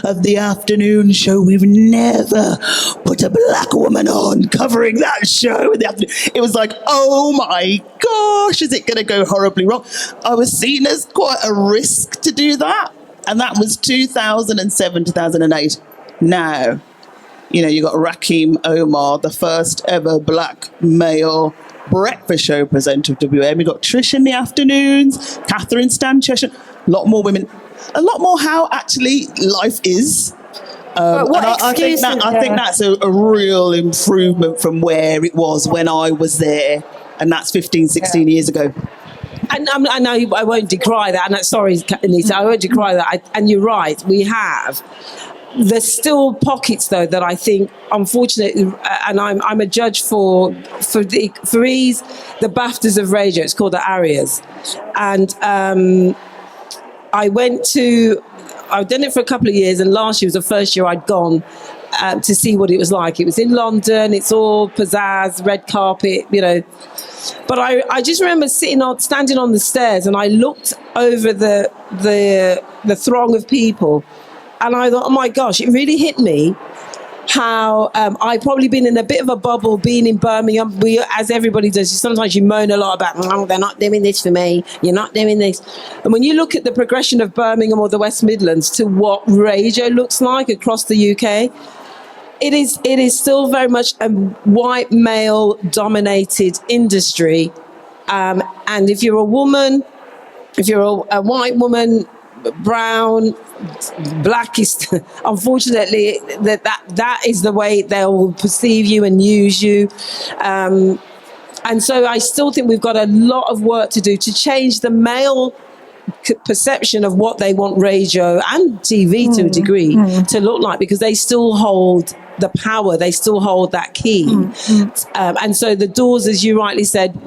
of the afternoon show. We've never put a black woman on covering that show in the afternoon. It was like, oh my gosh, is it going to go horribly wrong? I was seen as quite a risk to do that, and that was 2007, 2008. Now, you got Rakim Omar, the first ever black male breakfast show presenter of WM. We got Trish in the afternoons, Catherine Stanchesha, a lot more women, a lot more how actually life is. I think that's a real improvement from where it was when I was there, and that's 15, 16 years ago. And I know I won't decry that. And sorry, Anita, I won't decry that. And you're right, we have. There's still pockets, though, that I think, unfortunately, and I'm a judge for the BAFTAs of radio. It's called the ARIAs, and I've done it for a couple of years, and last year was the first year I'd gone to see what it was like. It was in London. It's all pizzazz, red carpet, But I just remember standing on the stairs, and I looked over the throng of people. And I thought, oh my gosh, it really hit me how I'd probably been in a bit of a bubble being in Birmingham. As everybody does, sometimes you moan a lot about, they're not doing this for me, you're not doing this. And when you look at the progression of Birmingham or the West Midlands to what radio looks like across the UK, it is still very much a white male-dominated industry. And if you're a woman, if you're a white woman, brown, black, is unfortunately that is the way they'll perceive you and use you, and so I still think we've got a lot of work to do to change the male perception of what they want radio and TV to a degree to look like, because they still hold the power, they still hold that key. And so the doors, as you rightly said,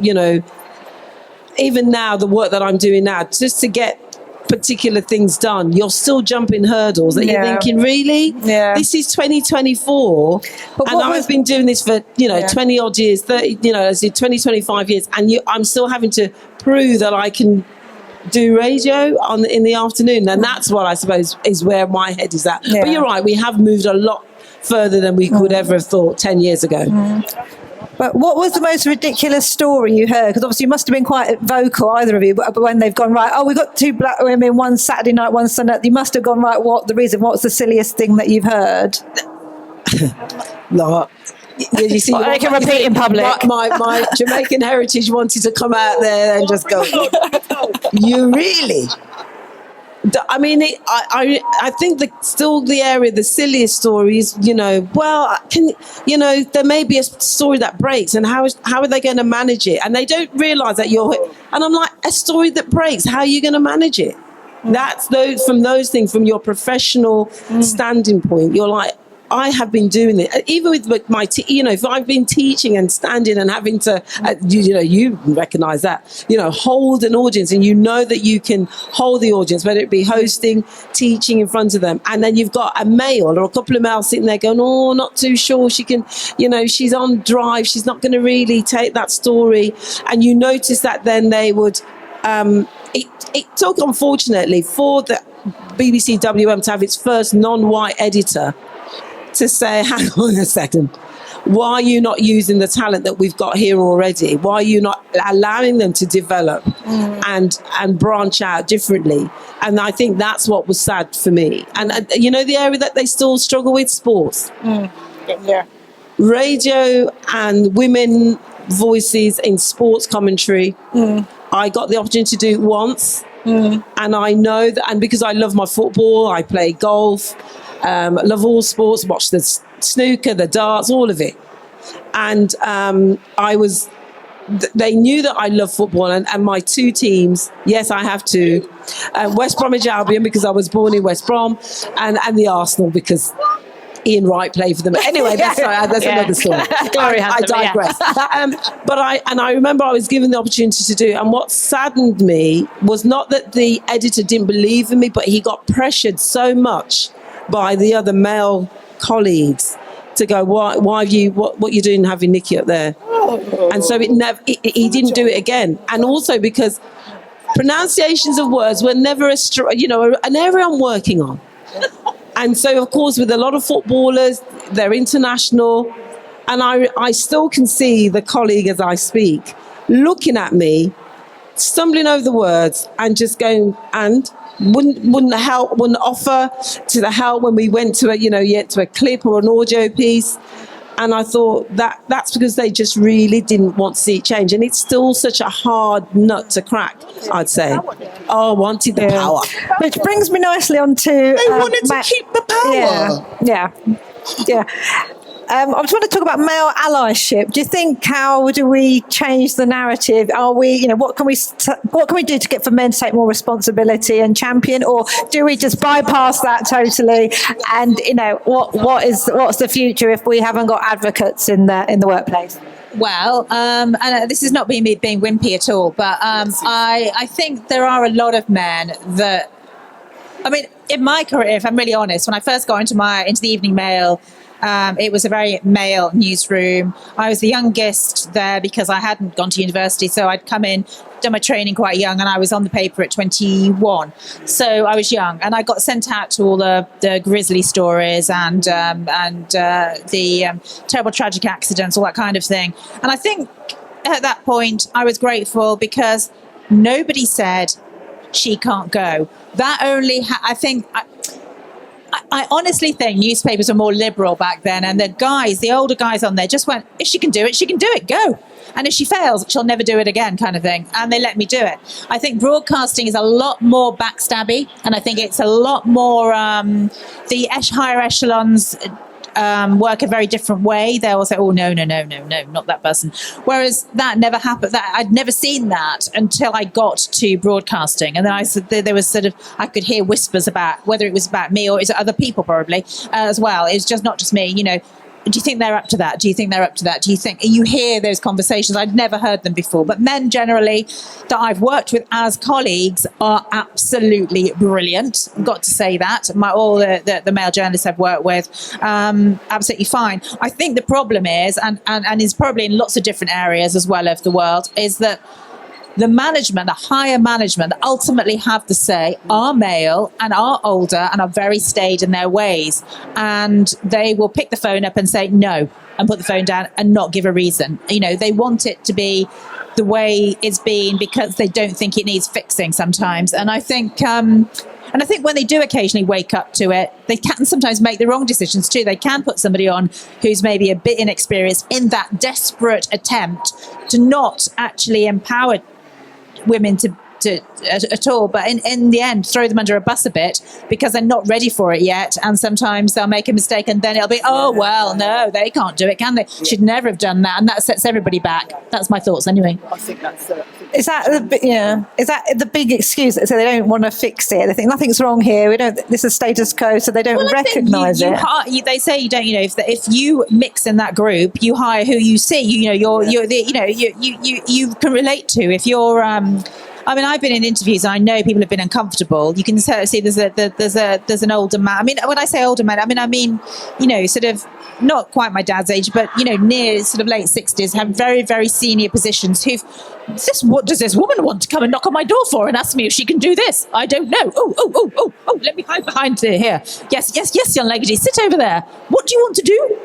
even now, the work that I'm doing now, just to get particular things done, you're still jumping hurdles that you're thinking, really? This is 2024, and I've been doing this for 20 odd years, 30, 20, 25 years, and I'm still having to prove that I can do radio in the afternoon, and that's what I suppose is where my head is at. But you're right, we have moved a lot further than we could ever have thought 10 years ago. But what was the most ridiculous story you heard? Because obviously you must have been quite vocal, either of you, but when they've gone, right, we've got two black women, one Saturday night, one Sunday night, you must have gone, right, what's the silliest thing that you've heard? No. You see, I can repeat in public. My Jamaican heritage wanted to come out there and just go, you really? I mean, I think the area, the silliest stories, there may be a story that breaks, and how are they going to manage it? And they don't realise that and I'm like, a story that breaks, how are you going to manage it? That's those things, from your professional standing point, you're like, I have been doing it, even with my, if I've been teaching and standing and having to, you recognise that, hold an audience, and that you can hold the audience, whether it be hosting, teaching in front of them, and then you've got a male or a couple of males sitting there going, oh, not too sure she can, she's on drive, she's not going to really take that story, and you notice that then they would, it took, unfortunately, for the BBC WM to have its first non-white editor to say, hang on a second, why are you not using the talent that we've got here already? Why are you not allowing them to develop and branch out differently? And I think that's what was sad for me. And the area that they still struggle with, sports. Radio and women voices in sports commentary. I got the opportunity to do it once, and I know that, and because I love my football, I play golf, love all sports, watch the snooker, the darts, all of it. And I was they knew that I love football, and my two teams, yes, I have two, West Bromwich Albion because I was born in West Brom, and the Arsenal because Ian Wright played for them. Anyway, that's another story. I digress. But I remember I was given the opportunity to do it, and what saddened me was not that the editor didn't believe in me, but he got pressured so much by the other male colleagues to go, why have you, what you're doing having Nikki up there? And so he didn't do it again. And also because pronunciations of words were never an area I'm working on. And so, of course, with a lot of footballers, they're international. And I still can see the colleague as I speak looking at me, stumbling over the words and just going, and wouldn't help, wouldn't offer to the help when we went to to a clip or an audio piece. And I thought that's because they just really didn't want to see it change. And it's still such a hard nut to crack, I'd say. Oh, wanted the power. Which brings me nicely on to... They wanted to keep the power. Yeah. I just want to talk about male allyship. Do you think, how do we change the narrative? Are we, what can we do to get for men to take more responsibility and champion, or do we just bypass that totally? And what's the future if we haven't got advocates in the workplace? Well, and this is not being wimpy at all, but I think there are a lot of men that, in my career, if I'm really honest, when I first got into the Evening Mail, it was a very male newsroom. I was the youngest there because I hadn't gone to university, so I'd come in, done my training quite young, and I was on the paper at 21. So I was young, and I got sent out to all the grisly stories and the terrible tragic accidents, all that kind of thing. And I think at that point I was grateful because nobody said she can't go. That only I honestly think newspapers were more liberal back then, and the older guys on there just went, if she can do it, go. And if she fails, she'll never do it again, kind of thing. And they let me do it. I think broadcasting is a lot more backstabby, and I think it's a lot more, the higher echelons work a very different way. They will say, oh, no, not that person. Whereas that never happened. I'd never seen that until I got to broadcasting. And then there was I could hear whispers about whether it was about me or is it other people probably as well. It's just not just me, Do you think they're up to that? Do you think they're up to that? Do you think you hear those conversations? I'd never heard them before. But men generally that I've worked with as colleagues are absolutely brilliant. I've got to say that. All the male journalists I've worked with, absolutely fine. I think the problem is, and is probably in lots of different areas as well of the world, is that the management, the higher management that ultimately have the say are male and are older and are very staid in their ways. And they will pick the phone up and say no and put the phone down and not give a reason. They want it to be the way it's been because they don't think it needs fixing sometimes. And I think when they do occasionally wake up to it, they can sometimes make the wrong decisions too. They can put somebody on who's maybe a bit inexperienced in that desperate attempt to not actually empower women to at all, but in the end throw them under a bus a bit because they're not ready for it yet, and sometimes they'll make a mistake and then it'll be, oh well, no, they can't do it, can they? Should never have done that, and that sets everybody back. That's my thoughts anyway. I think that's is that the big excuse that so they don't want to fix it? They think nothing's wrong here, this is status quo, so they don't recognise it. They say you don't, if you mix in that group, you hire who you see, you can relate to. If you're I've been in interviews and I know people have been uncomfortable. You can see there's an older man. When I say older man, I mean sort of not quite my dad's age, but near sort of late 60s, have very, very senior positions what does this woman want to come and knock on my door for and ask me if she can do this? I don't know. Oh, let me hide behind here. Yes, young lady, sit over there. What do you want to do?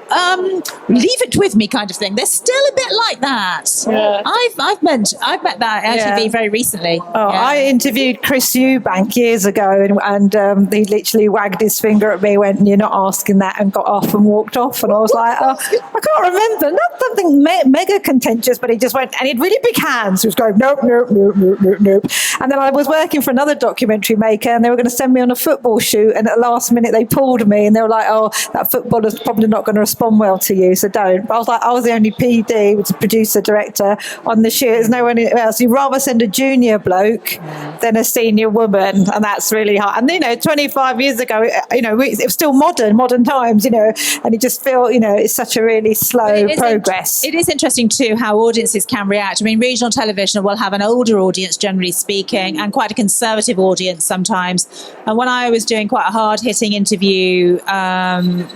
Leave it with me, kind of thing. They're still a bit like that. Yeah. I've met that actually very recently. Oh, yeah. I interviewed Chris Eubank years ago, and he literally wagged his finger at me, went, "You're not asking that," and got off and walked off. And I was like, I can't remember. Not something mega contentious, but he just went, and he had really big hands. hands. He was going, nope, nope, nope, nope, nope, nope. And then I was working for another documentary maker, and they were going to send me on a football shoot, and at the last minute they pulled me, and they were like, oh, that footballer's probably not going to respond well to you, so don't. But I was like, I was the only PD, which is producer, director, on the shoot. There's no one else. You'd rather send a junior bloke than a senior woman, and that's really hard. And, 25 years ago, it was still modern times, and you just feel, it's such a really slow progress. It is interesting too how audiences can react. I mean, regional television will have an older audience, generally speaking, and quite a conservative audience sometimes. And when I was doing quite a hard-hitting interview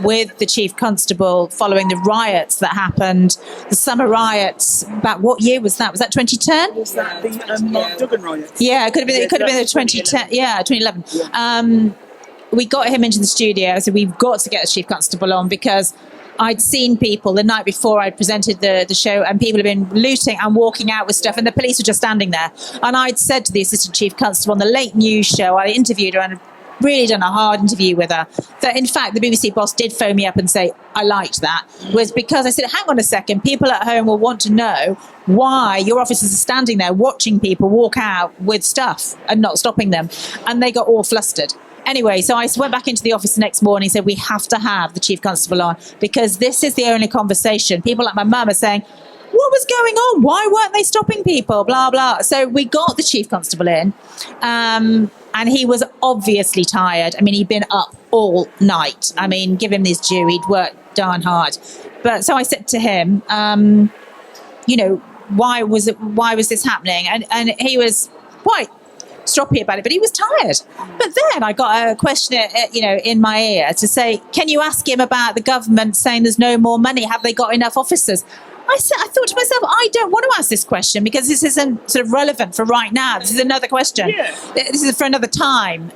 with the Chief Constable following the riots that happened, the summer riots, about what year was that? Was that 2010? Was that the Mark Duggan riots? Yeah, it could have been the 2010. Yeah, 2011. Yeah. We got him into the studio, so we've got to get the Chief Constable on, because I'd seen people the night before I presented the show, and people have been looting and walking out with stuff, and the police were just standing there. And I'd said to the Assistant Chief Constable on the late news show, I interviewed her and really done a hard interview with her, that in fact the BBC boss did phone me up and say, I liked that, was because I said, hang on a second, people at home will want to know why your officers are standing there watching people walk out with stuff and not stopping them. And they got all flustered. Anyway, so I went back into the office the next morning and said, we have to have the Chief Constable on, because this is the only conversation. People like my mum are saying, what was going on? Why weren't they stopping people? Blah, blah. So we got the Chief Constable in, and he was obviously tired. I mean, he'd been up all night. I mean, give him this due. He'd worked darn hard. But so I said to him, why was this happening? And he was quite stroppy about it, but he was tired. But then I got a question, in my ear to say, can you ask him about the government saying there's no more money? Have they got enough officers? I thought to myself, I don't want to ask this question, because this isn't sort of relevant for right now. This is another question. Yeah. This is for another time.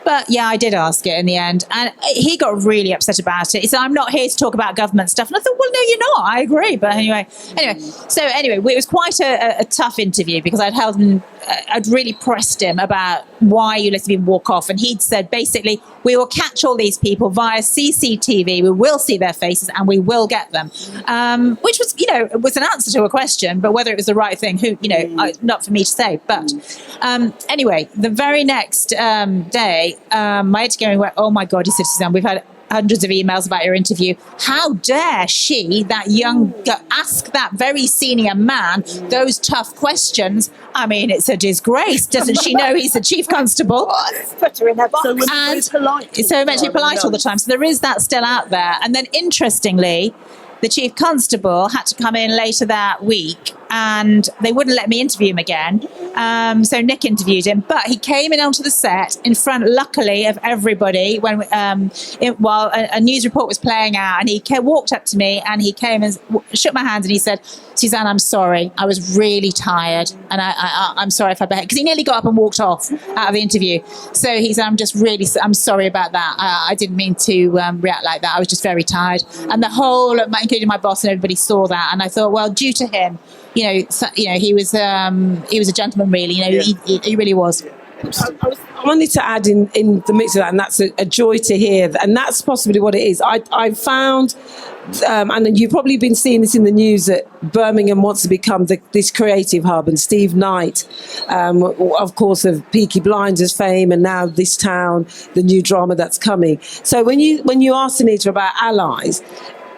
But yeah, I did ask it in the end, and he got really upset about it. He said, I'm not here to talk about government stuff. And I thought, well, no, you're not. I agree. But anyway, it was quite a tough interview, because I'd really pressed him about why you let him walk off. And he'd said, basically, we will catch all these people via CCTV. We will see their faces and we will get them. Which was, was an answer to a question, but whether it was the right thing, not for me to say. But anyway, the very next day, my editor going, oh my God, he said, Suzanne, we've had hundreds of emails about your interview. How dare she, that young, ask that very senior man those tough questions? I mean, it's a disgrace. Doesn't she know he's the Chief Constable? Put her in her box. So meant to be polite all the time. So there is that still out there. And then interestingly, the Chief Constable had to come in later that week, and they wouldn't let me interview him again. So Nick interviewed him, but he came in onto the set in front, luckily, of everybody while a news report was playing out, and he walked up to me and he came and shook my hand and he said, Suzanne, I'm sorry. I was really tired, and I'm sorry if I behaved, because he nearly got up and walked off out of the interview. So he said, I'm sorry about that. I didn't mean to react like that. I was just very tired. And the whole, including my boss and everybody, saw that. And I thought, well, due to him, he was a gentleman, really. He really was. I wanted to add in the mix of that, and that's a joy to hear, and that's possibly what it is. I found, and you've probably been seeing this in the news, that Birmingham wants to become this creative hub, and Steve Knight, of course, of Peaky Blinders fame, and now This Town, the new drama that's coming. So when you asked Anita about allies,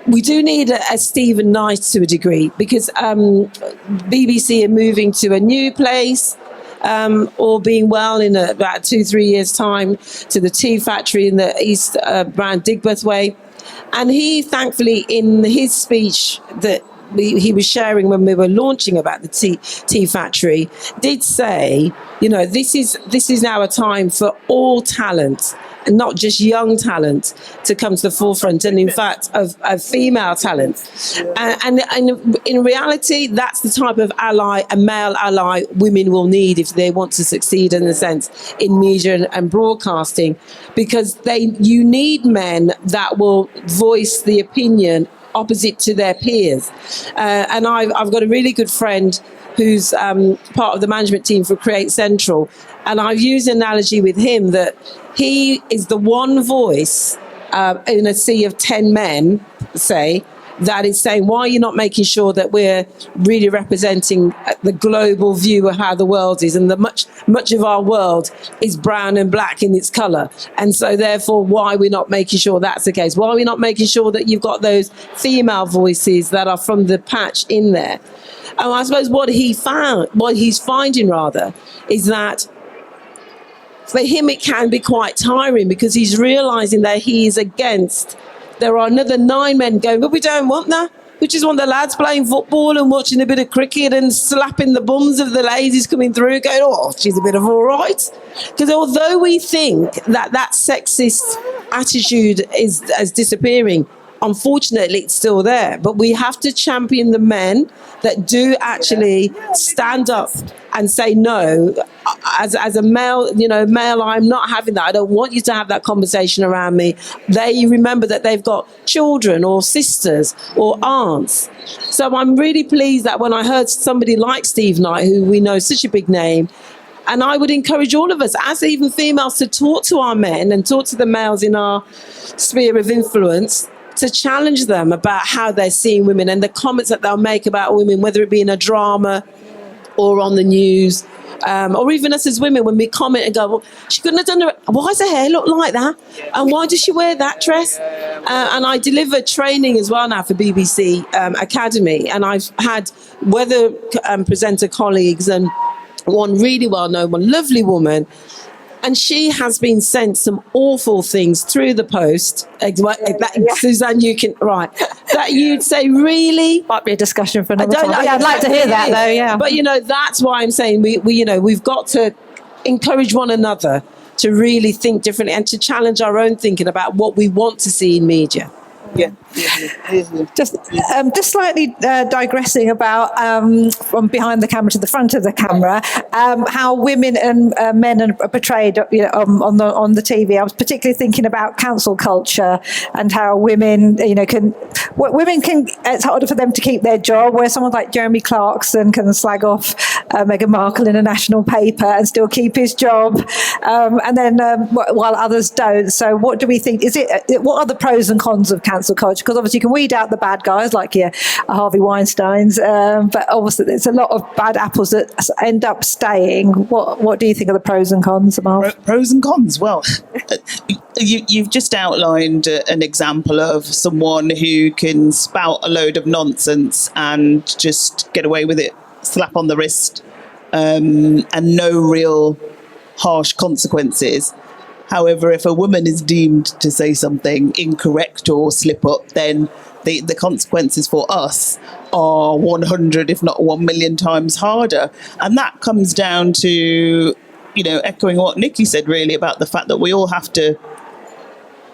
we do need a Stephen Knight to a degree, because BBC are moving to a new place, or being well in about 2-3 years' time, to the tea factory in the east, around Digbeth Way. And he, thankfully, in his speech that he was sharing when we were launching about the tea factory, did say, this is now a time for all talent, and not just young talent, to come to the forefront, and in fact of female talent. And in reality, that's the type of ally, a male ally, women will need if they want to succeed, in a sense, in media and broadcasting, because you need men that will voice the opinion opposite to their peers. And I've got a really good friend who's part of the management team for Create Central, and I've used an analogy with him that he is the one voice in a sea of 10 men, say, that is saying, why are you not making sure that we're really representing the global view of how the world is? And much of our world is brown and black in its colour. And so therefore, why are we not making sure that's the case? Why are we not making sure that you've got those female voices that are from the patch in there? And I suppose what he's finding is that for him it can be quite tiring, because he's realising that he is against. There are another 9 men going, but we don't want that. We just want the lads playing football and watching a bit of cricket and slapping the bums of the ladies coming through, going, oh, she's a bit of all right. Because although we think that sexist attitude is disappearing, unfortunately, it's still there. But we have to champion the men that do actually stand up and say, no, as a male, I'm not having that. I don't want you to have that conversation around me. They remember that they've got children or sisters or aunts. So I'm really pleased that when I heard somebody like Steve Knight, who we know is such a big name, and I would encourage all of us, as even females, to talk to our men and talk to the males in our sphere of influence, to challenge them about how they're seeing women and the comments that they'll make about women, whether it be in a drama or on the news, or even us as women, when we comment and go, well, she couldn't have done her, why does her hair look like that? And why does she wear that dress? And I deliver training as well now for BBC Academy, and I've had weather presenter colleagues, and one really well-known, one lovely woman, and she has been sent some awful things through the post. Suzanne, you can, that you'd say, really? Might be a discussion for another time. I'd like to hear that, though, yeah. But, that's why I'm saying we've got to encourage one another to really think differently and to challenge our own thinking about what we want to see in media. Yeah. Just slightly digressing about from behind the camera to the front of the camera, how women and men are portrayed on the TV. I was particularly thinking about cancel culture and how women, it's harder for them to keep their job, where someone like Jeremy Clarkson can slag off Meghan Markle in a national paper and still keep his job, and then while others don't. So what do we think? What are the pros and cons of cancel culture? Because obviously you can weed out the bad guys like your Harvey Weinsteins, but obviously there's a lot of bad apples that end up staying. What do you think are the pros and cons, Amal? Pros and cons? Well, you've just outlined an example of someone who can spout a load of nonsense and just get away with it, slap on the wrist, and no real harsh consequences. However, if a woman is deemed to say something incorrect or slip up, then the consequences for us are 100, if not 1 million times harder. And that comes down to, echoing what Nikki said, really, about the fact that we all have to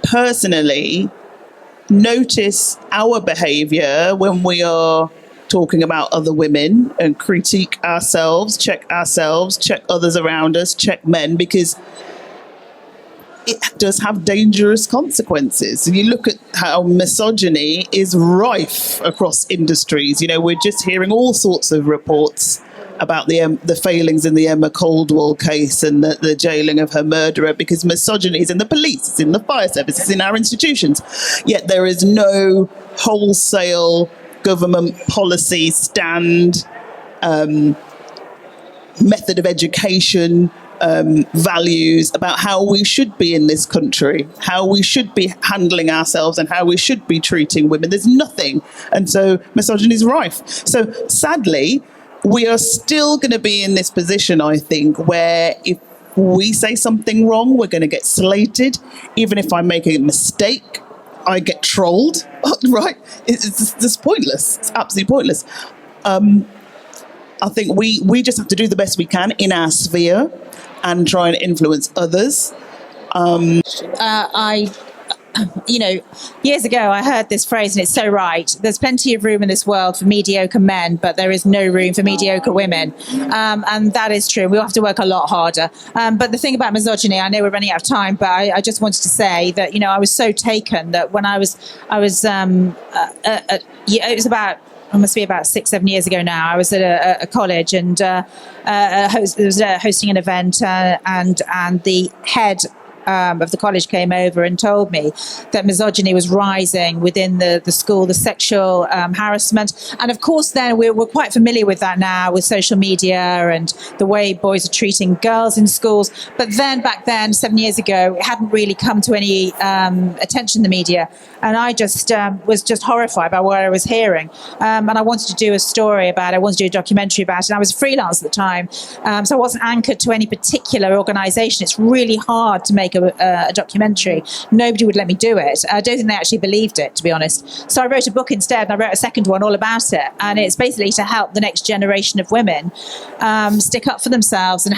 personally notice our behaviour when we are talking about other women, and critique ourselves, check others around us, check men, because it does have dangerous consequences. You look at how misogyny is rife across industries. We're just hearing all sorts of reports about the failings in the Emma Caldwell case and the jailing of her murderer, because misogyny is in the police, it's in the fire service, it's in our institutions. Yet there is no wholesale government policy stand, method of education, values about how we should be in this country, how we should be handling ourselves and how we should be treating women. There's nothing. And so misogyny is rife. So sadly, we are still going to be in this position, I think, where if we say something wrong, we're going to get slated. Even if I make a mistake, I get trolled, right? It's just pointless. It's absolutely pointless. I think we just have to do the best we can in our sphere and try and influence others. Years ago I heard this phrase, and it's so right. There's plenty of room in this world for mediocre men, but there is no room for mediocre women. And that is true. We'll have to work a lot harder. But the thing about misogyny, I know we're running out of time, but I just wanted to say that, I was so taken that when I was it was about, it must be about 6-7 years ago now. I was at a college and hosting an event, and the head of the college came over and told me that misogyny was rising within the school, the sexual harassment. And of course, then we're quite familiar with that now with social media and the way boys are treating girls in schools. But then back then, 7 years ago, it hadn't really come to any attention in the media. And I just was just horrified by what I was hearing. And I wanted to do a story about it. I wanted to do a documentary about it. And I was freelance at the time. So I wasn't anchored to any particular organisation. It's really hard to make a documentary. Nobody would let me do it. I don't think they actually believed it, to be honest. So I wrote a book instead, and I wrote a second one all about it. And it's basically to help the next generation of women stick up for themselves and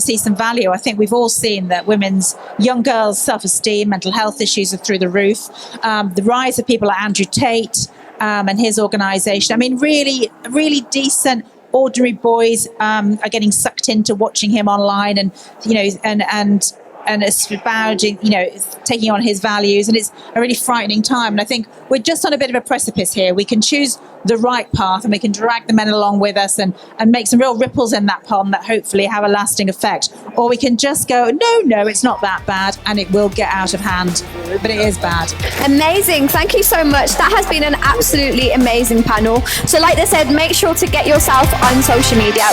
see some value. I think we've all seen that young girls' self-esteem, mental health issues are through the roof. The rise of people like Andrew Tate and his organisation. I mean, really, really decent, ordinary boys are getting sucked into watching him online, and and espousing, taking on his values, and it's a really frightening time. And I think we're just on a bit of a precipice here. We can choose the right path, and we can drag the men along with us and make some real ripples in that pond that hopefully have a lasting effect. Or we can just go, no, it's not that bad, and it will get out of hand, but it is bad. Amazing. Thank you so much. That has been an absolutely amazing panel. So like they said, make sure to get yourself on social media.